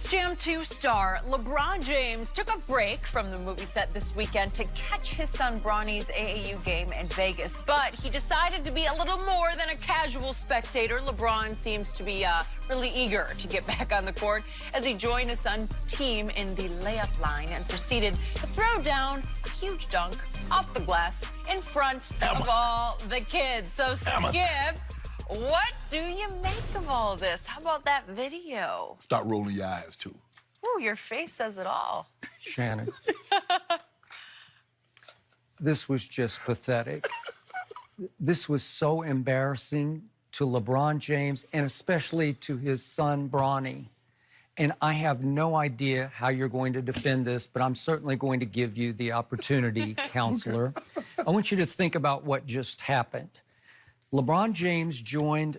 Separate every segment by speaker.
Speaker 1: Space Jam 2 star LeBron James took a break from the movie set this weekend to catch his son Bronny's AAU game in Vegas. But he decided to be a little more than a casual spectator. LeBron seems to be really eager to get back on the court as he joined his son's team in the layup line and proceeded to throw down a huge dunk off the glass in front of all the kids. So, Skip, what do you make of all this? How about that video?
Speaker 2: Start rolling your eyes, too.
Speaker 1: Ooh, your face says it all.
Speaker 3: Shannon. This was just pathetic. This was so embarrassing to LeBron James and especially to his son, Bronny. And I have no idea how you're going to defend this, but I'm certainly going to give you the opportunity, counselor. I want you to think about what just happened. LeBron James joined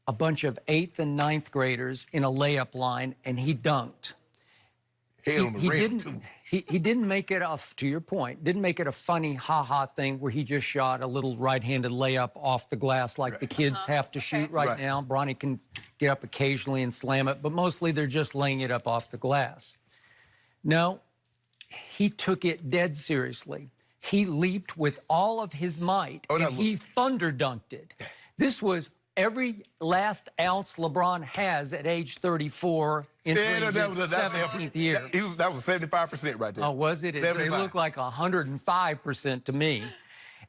Speaker 3: a bunch of 8th and 9th graders in a layup line, and he dunked. He didn't make it, to your point, didn't make it a funny ha-ha thing where he just shot a little right-handed layup off the glass like the kids have to shoot right now. Bronny can get up occasionally and slam it, but mostly they're just laying it up off the glass. No, he took it dead seriously. He leaped with all of his might, and he thunder dunked it. This was every last ounce LeBron has at age 34 entering his 17th year.
Speaker 2: That was 75% right there.
Speaker 3: Oh, was it? It looked like 105% to me.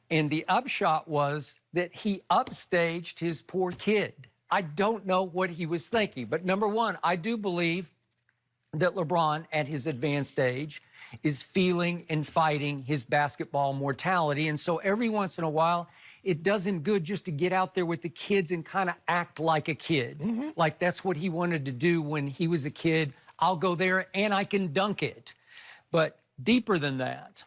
Speaker 3: And the upshot was that he upstaged his poor kid. I don't know what he was thinking. But number one, I do believe that LeBron, at his advanced age, is feeling and fighting his basketball mortality. And so every once in a while, it does him good just to get out there with the kids and kind of act like a kid. Like that's what he wanted to do when he was a kid. I'll go there and I can dunk it. But deeper than that,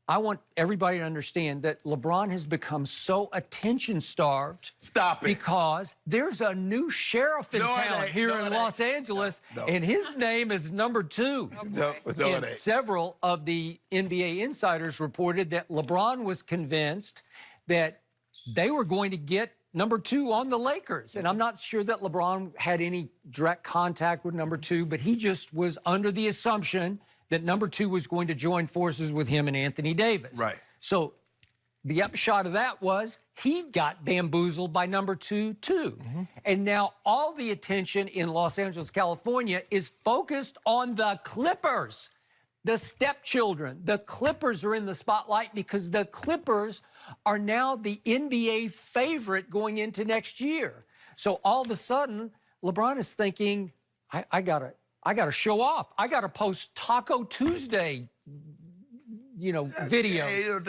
Speaker 3: I want everybody to understand that LeBron has become so attention-starved.
Speaker 2: Stop it.
Speaker 3: Because there's a new sheriff in town here in Los Angeles, and his name is number 2. And several of the NBA insiders reported that LeBron was convinced that they were going to get number 2 on the Lakers. And I'm not sure that LeBron had any direct contact with number 2, but he just was under the assumption that number 2 was going to join forces with him and Anthony Davis.
Speaker 2: Right.
Speaker 3: So the upshot of that was he got bamboozled by number 2, too. And now all the attention in Los Angeles, California is focused on the Clippers, the stepchildren. The Clippers are in the spotlight because the Clippers are now the NBA favorite going into next year. So all of a sudden, LeBron is thinking, I gotta show off. I gotta post Taco Tuesday, videos.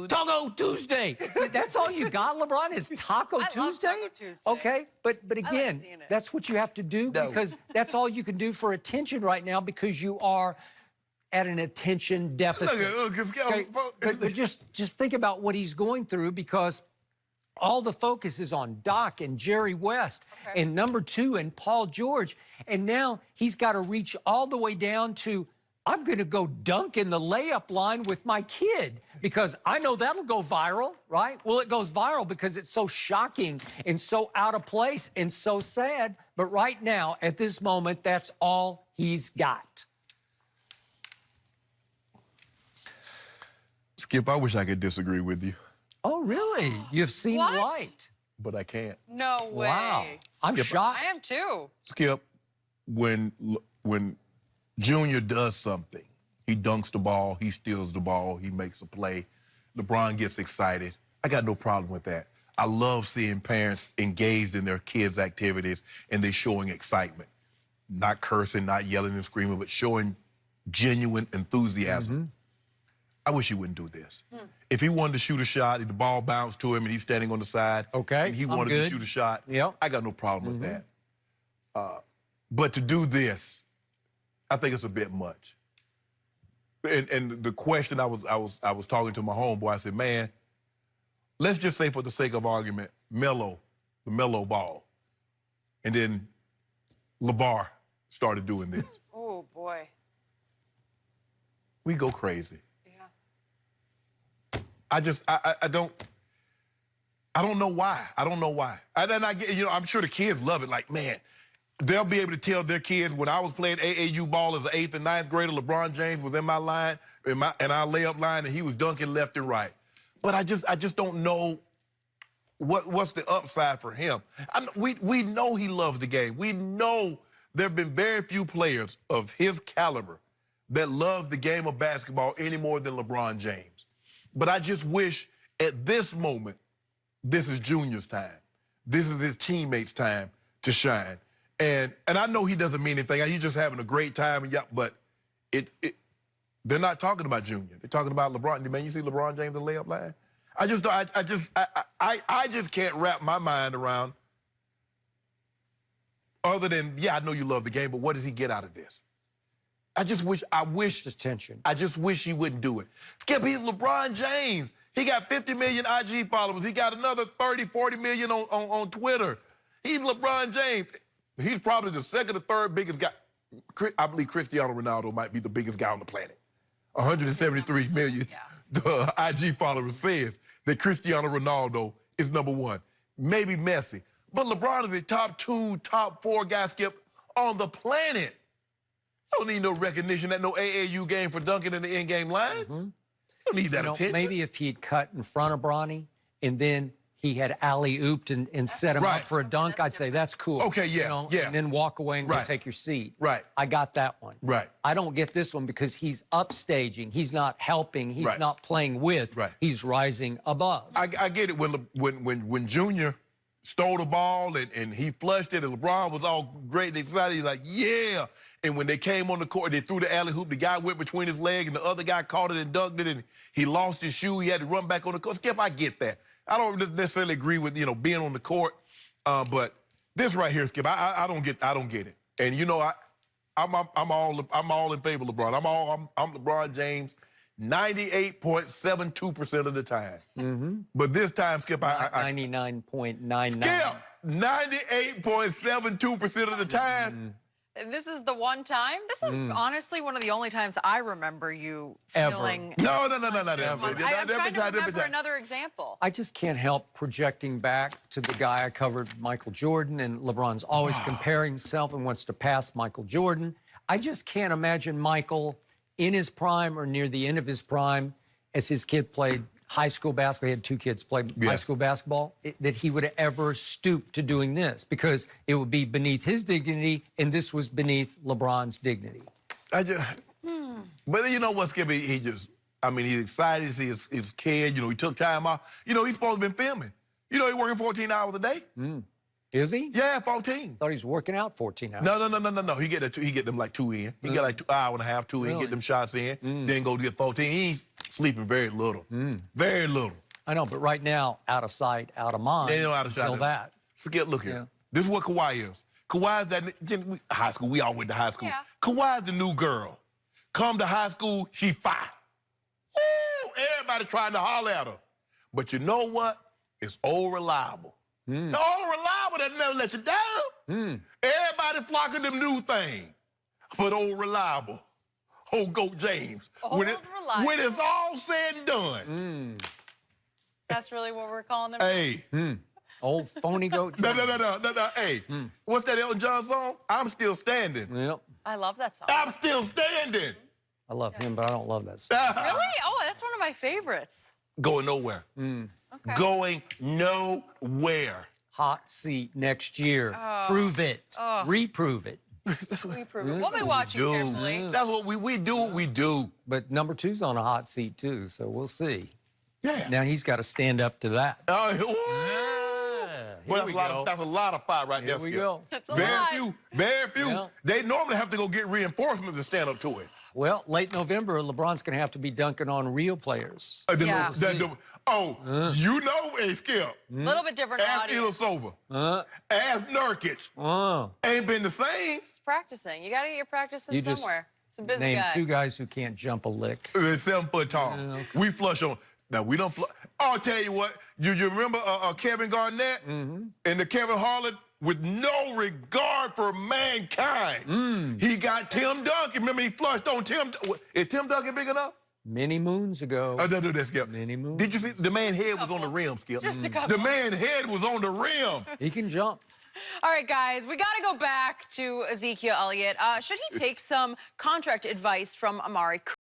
Speaker 3: Taco Tuesday. That's all you got, LeBron, is Taco Tuesday?
Speaker 1: Love Taco Tuesday.
Speaker 3: Okay, but again, that's what you have to do because that's all you can do for attention right now because you are at an attention deficit. Okay? But just think about what he's going through because all the focus is on Doc and Jerry West and number 2 and Paul George. And now he's got to reach all the way down to, I'm going to go dunk in the layup line with my kid because I know that'll go viral, right? Well, it goes viral because it's so shocking and so out of place and so sad. But right now, at this moment, that's all he's got.
Speaker 2: Skip, I wish I could disagree with you.
Speaker 3: Oh, really? You've seen light.
Speaker 2: But I can't.
Speaker 1: No way.
Speaker 3: Wow. I'm shocked.
Speaker 1: I am too.
Speaker 2: Skip, when Junior does something, he dunks the ball, he steals the ball, he makes a play, LeBron gets excited. I got no problem with that. I love seeing parents engaged in their kids' activities and they showing excitement. Not cursing, not yelling and screaming, but showing genuine enthusiasm. I wish he wouldn't do this. If he wanted to shoot a shot and the ball bounced to him and he's standing on the side and he wanted to shoot a shot, I got no problem with that. But to do this, I think it's a bit much. And the question I was talking to my homeboy, I said, man, let's just say for the sake of argument, the mellow ball. And then LeBar started doing this.
Speaker 1: Oh, boy.
Speaker 2: We go crazy. I don't know why. I don't know why. And then I'm sure the kids love it. Like, man, they'll be able to tell their kids, when I was playing AAU ball as an 8th and 9th grader, LeBron James was in my line, in our layup line, and he was dunking left and right. But I just don't know what's the upside for him. We know he loves the game. We know there have been very few players of his caliber that love the game of basketball any more than LeBron James. But I just wish at this moment, this is Junior's time. This is his teammates' time to shine. And I know he doesn't mean anything. He's just having a great time. But they're not talking about Junior. They're talking about LeBron. Man, you see LeBron James in the layup line? I just can't wrap my mind around, other than, yeah, I know you love the game, but what does he get out of this? I wish
Speaker 3: Just tension.
Speaker 2: I just wish he wouldn't do it. Skip, he's LeBron James. He got 50 million IG followers. He got another 30, 40 million on Twitter. He's LeBron James. He's probably the second or third biggest guy. I believe Cristiano Ronaldo might be the biggest guy on the planet. 173 million IG followers says that Cristiano Ronaldo is #1. Maybe Messi. But LeBron is a top 2, top 4 guy, Skip, on the planet. Don't need no recognition at no AAU game for dunking in the in-game line. Don't need that attention.
Speaker 3: Maybe if he'd cut in front of Bronny and then he had alley-ooped and set him up for a dunk, I'd say that's cool.
Speaker 2: Okay, yeah, yeah.
Speaker 3: And then walk away and go take your seat.
Speaker 2: Right.
Speaker 3: I got that one.
Speaker 2: Right.
Speaker 3: I don't get this one because he's upstaging. He's not helping. He's not playing with.
Speaker 2: Right.
Speaker 3: He's rising above.
Speaker 2: I get it when Junior stole the ball and he flushed it and LeBron was all great and excited. He's like, yeah. And when they came on the court, they threw the alley hoop. The guy went between his legs and the other guy caught it and dunked it and he lost his shoe. He had to run back on the court. Skip, I get that. I don't necessarily agree with, being on the court. But this right here, Skip, I don't get it. And I'm all in favor of LeBron. I'm LeBron James 98.72% of the time. But this time, Skip,
Speaker 3: 99.99.
Speaker 2: Skip, 98.72% of the time.
Speaker 1: This is the one time? This is honestly one of the only times I remember you feeling...
Speaker 2: No.
Speaker 1: I'm trying to remember another example.
Speaker 3: I just can't help projecting back to the guy I covered, Michael Jordan, and LeBron's always comparing himself and wants to pass Michael Jordan. I just can't imagine Michael in his prime or near the end of his prime as his kid played high school basketball. He had 2 kids play high school basketball, that he would ever stoop to doing this because it would be beneath his dignity and this was beneath LeBron's dignity.
Speaker 2: But you know what, Skip? He's excited to see his kid. He took time off. He's supposed to be filming. He's working 14 hours a day.
Speaker 3: Is he?
Speaker 2: Yeah, 14.
Speaker 3: Thought he was working out 14 hours.
Speaker 2: No. He get them like 2 in. He get like 2 hour and a half, 2 in, get them shots in, then go to get 14. He's sleeping very little. Very little.
Speaker 3: I know, but right now, out of sight, out of mind.
Speaker 2: They know out of sight.
Speaker 3: Until that.
Speaker 2: Skip, look here. This is what Kawhi is. Kawhi is that high school. We all went to high school.
Speaker 1: Yeah.
Speaker 2: Kawhi is the new girl. Come to high school, she fine. Woo! Everybody trying to holler at her. But you know what? It's old reliable. The old reliable that never let you down. Everybody flocking them new things. But old reliable. Old Goat James.
Speaker 1: Reliable.
Speaker 2: When it's all said and done.
Speaker 1: That's really what we're calling him?
Speaker 2: Hey.
Speaker 3: Old phony goat.
Speaker 2: No. Hey, what's that Elton John song? I'm Still Standing.
Speaker 3: Yep.
Speaker 1: I love that song.
Speaker 2: I'm still standing.
Speaker 3: I love him, but I don't love that song.
Speaker 1: Really? Oh, that's one of my favorites.
Speaker 2: Going nowhere.
Speaker 1: Okay.
Speaker 2: Going nowhere.
Speaker 3: Hot seat next year. Prove it. Reprove it.
Speaker 1: We prove it. We'll be watching carefully.
Speaker 2: That's what we do. What we do.
Speaker 3: But number 2's on a hot seat, too, so we'll see.
Speaker 2: Yeah.
Speaker 3: Now he's got to stand up to that.
Speaker 2: Well, that's a lot of fire right there.
Speaker 3: Here we go.
Speaker 1: That's a lot.
Speaker 2: Very few.
Speaker 3: Yeah.
Speaker 2: They normally have to go get reinforcements to stand up to it.
Speaker 3: Well, late November, LeBron's going to have to be dunking on real players.
Speaker 1: Yeah.
Speaker 2: Hey, Skip.
Speaker 1: A little bit different
Speaker 2: Ask
Speaker 1: audience.
Speaker 2: Ilyasova. Ask Nurkic. Ain't been the same.
Speaker 1: He's practicing. You got to get your practicing
Speaker 3: You just
Speaker 1: somewhere. It's a busy
Speaker 3: Name
Speaker 1: guy.
Speaker 3: 2 guys who can't jump a lick.
Speaker 2: They're 7 foot tall. We flush on. Now, we don't flush. I'll tell you what. You remember Kevin Garnett and the Kevin Harlan with no regard for mankind? He got Tim Duncan. Remember, he flushed on Tim. Is Tim Duncan big enough?
Speaker 3: Many moons ago.
Speaker 2: Don't do that, Skip.
Speaker 3: Many moons.
Speaker 2: Did you see the man's head was on the rim, Skip?
Speaker 1: Just a couple.
Speaker 2: The man's head was on the rim.
Speaker 3: He can jump.
Speaker 1: All right, guys, we got to go back to Ezekiel Elliott. Should he take some contract advice from Amari Cooper?